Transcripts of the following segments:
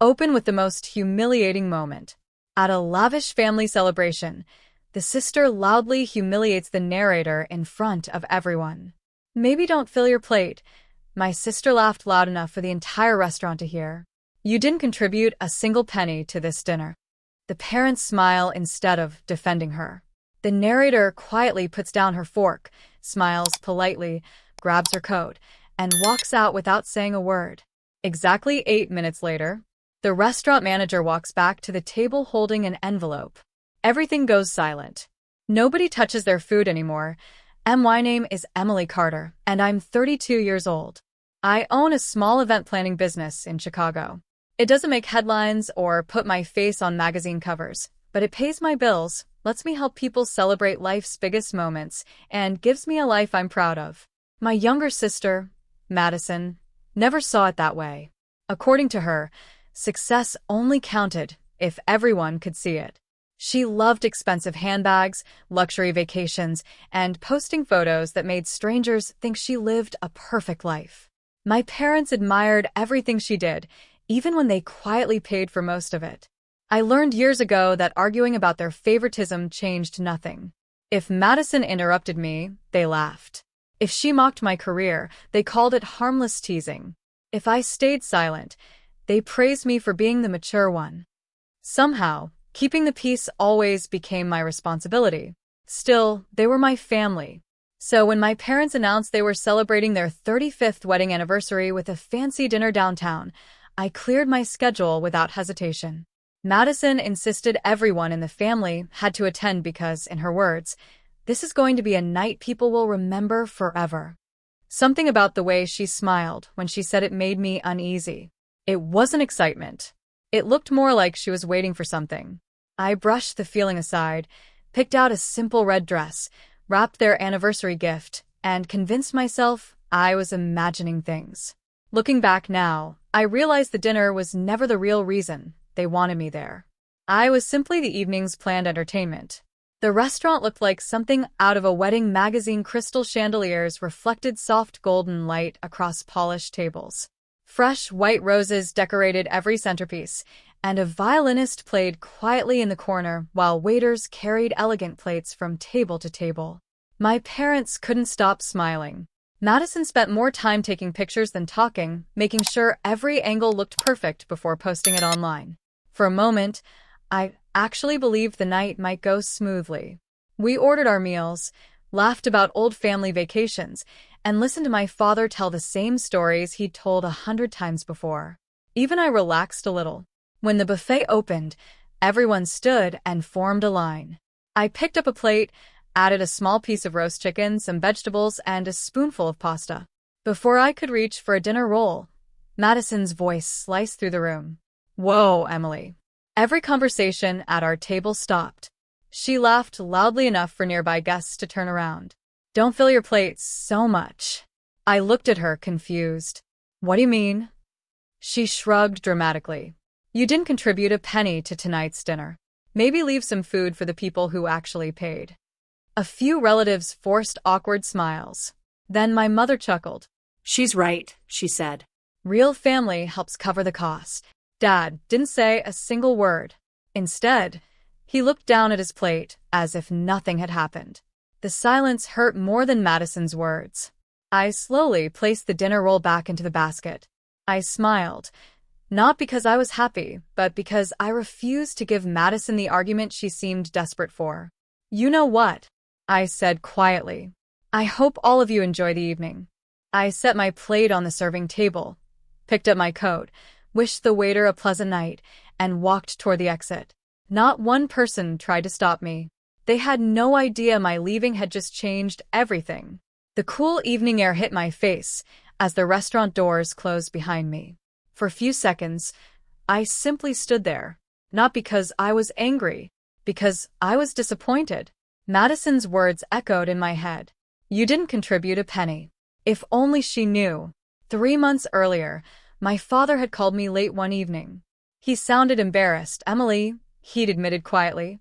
Open with the most humiliating moment. At a lavish family celebration, the sister loudly humiliates the narrator in front of everyone. Maybe don't fill your plate. My sister laughed loud enough for the entire restaurant to hear. You didn't contribute a single penny to this dinner. The parents smile instead of defending her. The narrator quietly puts down her fork, smiles politely, grabs her coat, and walks out without saying a word. Exactly 8 minutes later, the restaurant manager walks back to the table holding an envelope. Everything goes silent. Nobody touches their food anymore. My name is Emily Carter, and I'm 32 years old. I own a small event planning business in Chicago. It doesn't make headlines or put my face on magazine covers, but it pays my bills, lets me help people celebrate life's biggest moments, and gives me a life I'm proud of. My younger sister, Madison, never saw it that way. According to her, success only counted if everyone could see it. She loved expensive handbags, luxury vacations, and posting photos that made strangers think she lived a perfect life. My parents admired everything she did, even when they quietly paid for most of it. I learned years ago that arguing about their favoritism changed nothing. If Madison interrupted me, they laughed. If she mocked my career, they called it harmless teasing. If I stayed silent, they praised me for being the mature one. Somehow, keeping the peace always became my responsibility. Still, they were my family. So when my parents announced they were celebrating their 35th wedding anniversary with a fancy dinner downtown, I cleared my schedule without hesitation. Madison insisted everyone in the family had to attend because, in her words, this is going to be a night people will remember forever. Something about the way she smiled when she said it made me uneasy. It wasn't excitement. It looked more like she was waiting for something. I brushed the feeling aside, picked out a simple red dress, wrapped their anniversary gift, and convinced myself I was imagining things. Looking back now, I realized the dinner was never the real reason they wanted me there. I was simply the evening's planned entertainment. The restaurant looked like something out of a wedding magazine. Crystal chandeliers reflected soft golden light across polished tables. Fresh white roses decorated every centerpiece, and a violinist played quietly in the corner while waiters carried elegant plates from table to table. My parents couldn't stop smiling. Madison spent more time taking pictures than talking, making sure every angle looked perfect before posting it online. For a moment, I actually believed the night might go smoothly. We ordered our meals, laughed about old family vacations, and listened to my father tell the same stories he'd told 100 times before. Even I relaxed a little. When the buffet opened, everyone stood and formed a line. I picked up a plate, added a small piece of roast chicken, some vegetables, and a spoonful of pasta. Before I could reach for a dinner roll, Madison's voice sliced through the room. "Whoa, Emily." Every conversation at our table stopped. She laughed loudly enough for nearby guests to turn around. "Don't fill your plate so much." I looked at her, confused. "What do you mean?" She shrugged dramatically. "You didn't contribute a penny to tonight's dinner. Maybe leave some food for the people who actually paid." A few relatives forced awkward smiles. Then my mother chuckled. "She's right," she said. "Real family helps cover the cost." Dad didn't say a single word. Instead, he looked down at his plate as if nothing had happened. The silence hurt more than Madison's words. I slowly placed the dinner roll back into the basket. I smiled, not because I was happy, but because I refused to give Madison the argument she seemed desperate for. "You know what?" I said quietly. "I hope all of you enjoy the evening." I set my plate on the serving table, picked up my coat, wished the waiter a pleasant night, and walked toward the exit. Not one person tried to stop me. They had no idea my leaving had just changed everything. The cool evening air hit my face as the restaurant doors closed behind me. For a few seconds, I simply stood there, not because I was angry, because I was disappointed. Madison's words echoed in my head. "You didn't contribute a penny." If only she knew. 3 months earlier, my father had called me late one evening. He sounded embarrassed. "Emily," he'd admitted quietly,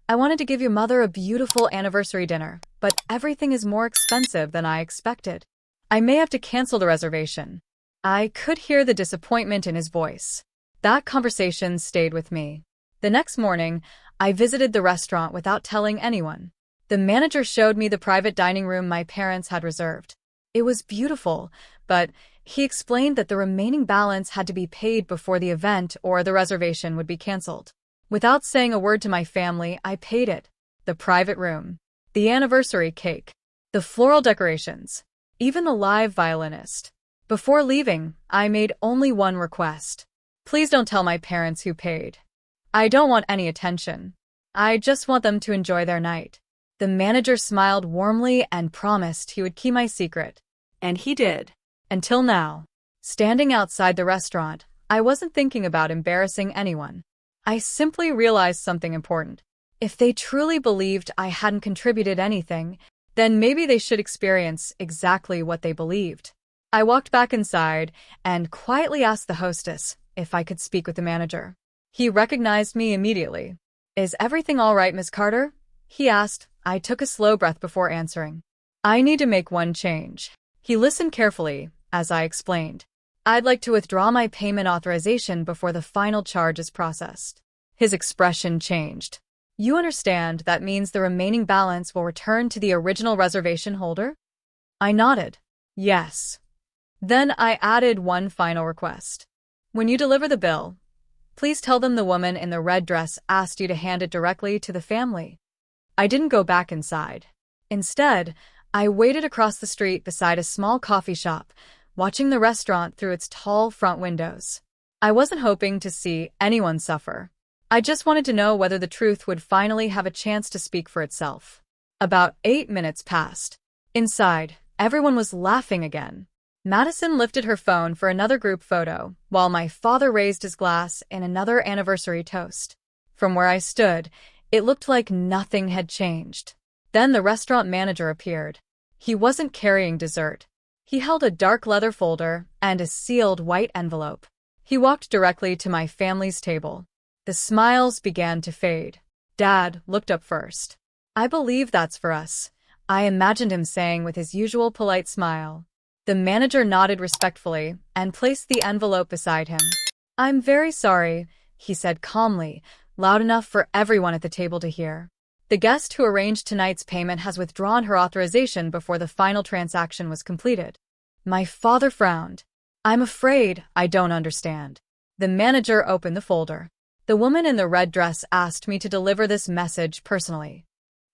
"I wanted to give your mother a beautiful anniversary dinner, but everything is more expensive than I expected. I may have to cancel the reservation." I could hear the disappointment in his voice. That conversation stayed with me. The next morning, I visited the restaurant without telling anyone. The manager showed me the private dining room my parents had reserved. It was beautiful, but he explained that the remaining balance had to be paid before the event or the reservation would be canceled. Without saying a word to my family, I paid it. The private room, the anniversary cake, the floral decorations, even the live violinist. Before leaving, I made only one request. Please don't tell my parents who paid. I don't want any attention. I just want them to enjoy their night. The manager smiled warmly and promised he would keep my secret. And he did. Until now. Standing outside the restaurant, I wasn't thinking about embarrassing anyone. I simply realized something important. If they truly believed I hadn't contributed anything, then maybe they should experience exactly what they believed. I walked back inside and quietly asked the hostess if I could speak with the manager. He recognized me immediately. "Is everything all right, Miss Carter?" he asked. I took a slow breath before answering. "I need to make one change." He listened carefully as I explained. "I'd like to withdraw my payment authorization before the final charge is processed." His expression changed. "You understand that means the remaining balance will return to the original reservation holder?" I nodded. "Yes." Then I added one final request. "When you deliver the bill, please tell them the woman in the red dress asked you to hand it directly to the family." I didn't go back inside. Instead, I waited across the street beside a small coffee shop, watching the restaurant through its tall front windows. I wasn't hoping to see anyone suffer. I just wanted to know whether the truth would finally have a chance to speak for itself. About 8 minutes passed. Inside, everyone was laughing again. Madison lifted her phone for another group photo, while my father raised his glass in another anniversary toast. From where I stood, it looked like nothing had changed. Then the restaurant manager appeared. He wasn't carrying dessert. He held a dark leather folder and a sealed white envelope. He walked directly to my family's table. The smiles began to fade. Dad looked up first. "I believe that's for us," I imagined him saying with his usual polite smile. The manager nodded respectfully and placed the envelope beside him. "I'm very sorry," he said calmly, loud enough for everyone at the table to hear. "The guest who arranged tonight's payment has withdrawn her authorization before the final transaction was completed." My father frowned. "I'm afraid I don't understand." The manager opened the folder. "The woman in the red dress asked me to deliver this message personally."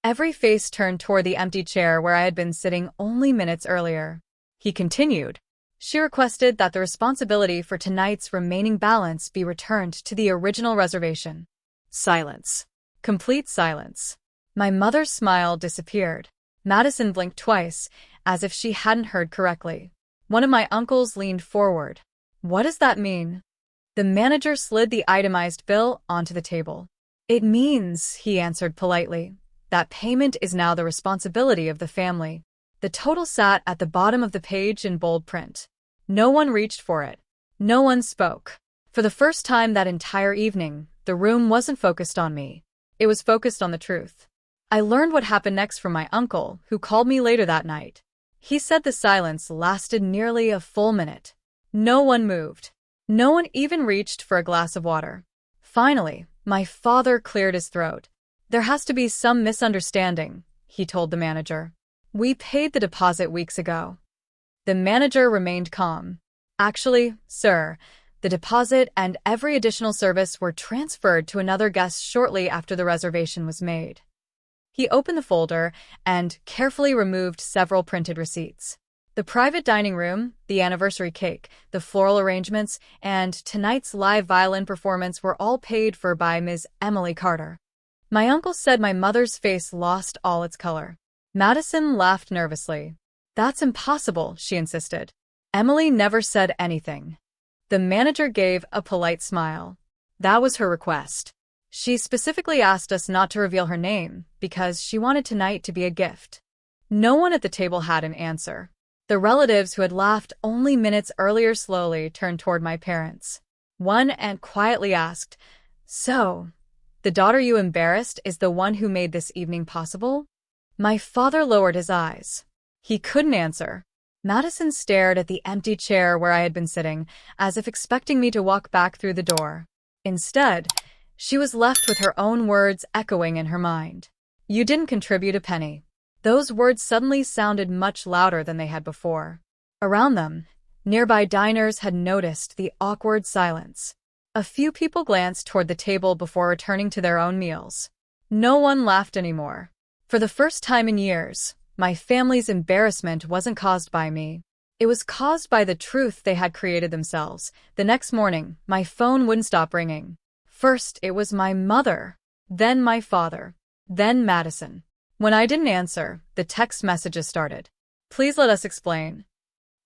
Every face turned toward the empty chair where I had been sitting only minutes earlier. He continued. "She requested that the responsibility for tonight's remaining balance be returned to the original reservation." Silence. Complete silence. My mother's smile disappeared. Madison blinked twice, as if she hadn't heard correctly. One of my uncles leaned forward. "What does that mean?" The manager slid the itemized bill onto the table. "It means," he answered politely, "that payment is now the responsibility of the family." The total sat at the bottom of the page in bold print. No one reached for it. No one spoke. For the first time that entire evening, the room wasn't focused on me. It was focused on the truth. I learned what happened next from my uncle, who called me later that night. He said the silence lasted nearly a full minute. No one moved. No one even reached for a glass of water. Finally, my father cleared his throat. "There has to be some misunderstanding," he told the manager. "We paid the deposit weeks ago." The manager remained calm. "Actually, sir, the deposit and every additional service were transferred to another guest shortly after the reservation was made." He opened the folder and carefully removed several printed receipts. The private dining room, the anniversary cake, the floral arrangements, and tonight's live violin performance were all paid for by Ms. Emily Carter. My uncle said my mother's face lost all its color. Madison laughed nervously. "That's impossible," she insisted. "Emily never said anything." The manager gave a polite smile. "That was her request. She specifically asked us not to reveal her name because she wanted tonight to be a gift." No one at the table had an answer. The relatives who had laughed only minutes earlier slowly turned toward my parents. One aunt quietly asked, "So, the daughter you embarrassed is the one who made this evening possible?" My father lowered his eyes. He couldn't answer. Madison stared at the empty chair where I had been sitting, as if expecting me to walk back through the door. Instead, she was left with her own words echoing in her mind. "You didn't contribute a penny." Those words suddenly sounded much louder than they had before. Around them, nearby diners had noticed the awkward silence. A few people glanced toward the table before returning to their own meals. No one laughed anymore. For the first time in years, my family's embarrassment wasn't caused by me. It was caused by the truth they had created themselves. The next morning, my phone wouldn't stop ringing. First, it was my mother, then my father, then Madison. When I didn't answer, the text messages started. "Please let us explain.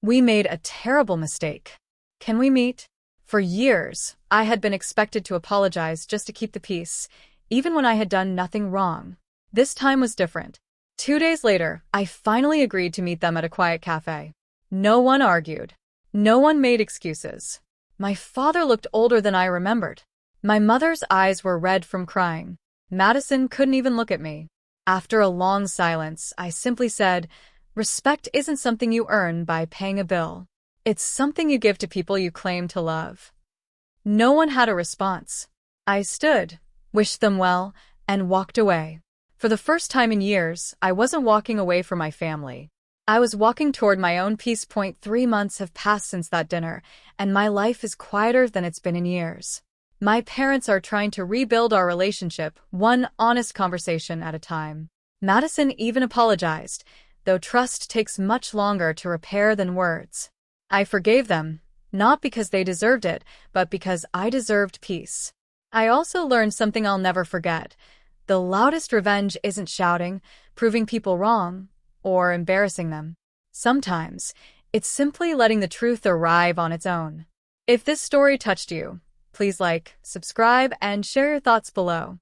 We made a terrible mistake. Can we meet?" For years, I had been expected to apologize just to keep the peace, even when I had done nothing wrong. This time was different. 2 days later, I finally agreed to meet them at a quiet cafe. No one argued. No one made excuses. My father looked older than I remembered. My mother's eyes were red from crying. Madison couldn't even look at me. After a long silence, I simply said, "Respect isn't something you earn by paying a bill. It's something you give to people you claim to love." No one had a response. I stood, wished them well, and walked away. For the first time in years, I wasn't walking away from my family. I was walking toward my own peace. 3 months have passed since that dinner, and my life is quieter than it's been in years. My parents are trying to rebuild our relationship, one honest conversation at a time. Madison even apologized, though trust takes much longer to repair than words. I forgave them, not because they deserved it, but because I deserved peace. I also learned something I'll never forget. The loudest revenge isn't shouting, proving people wrong, or embarrassing them. Sometimes, it's simply letting the truth arrive on its own. If this story touched you, please like, subscribe, and share your thoughts below.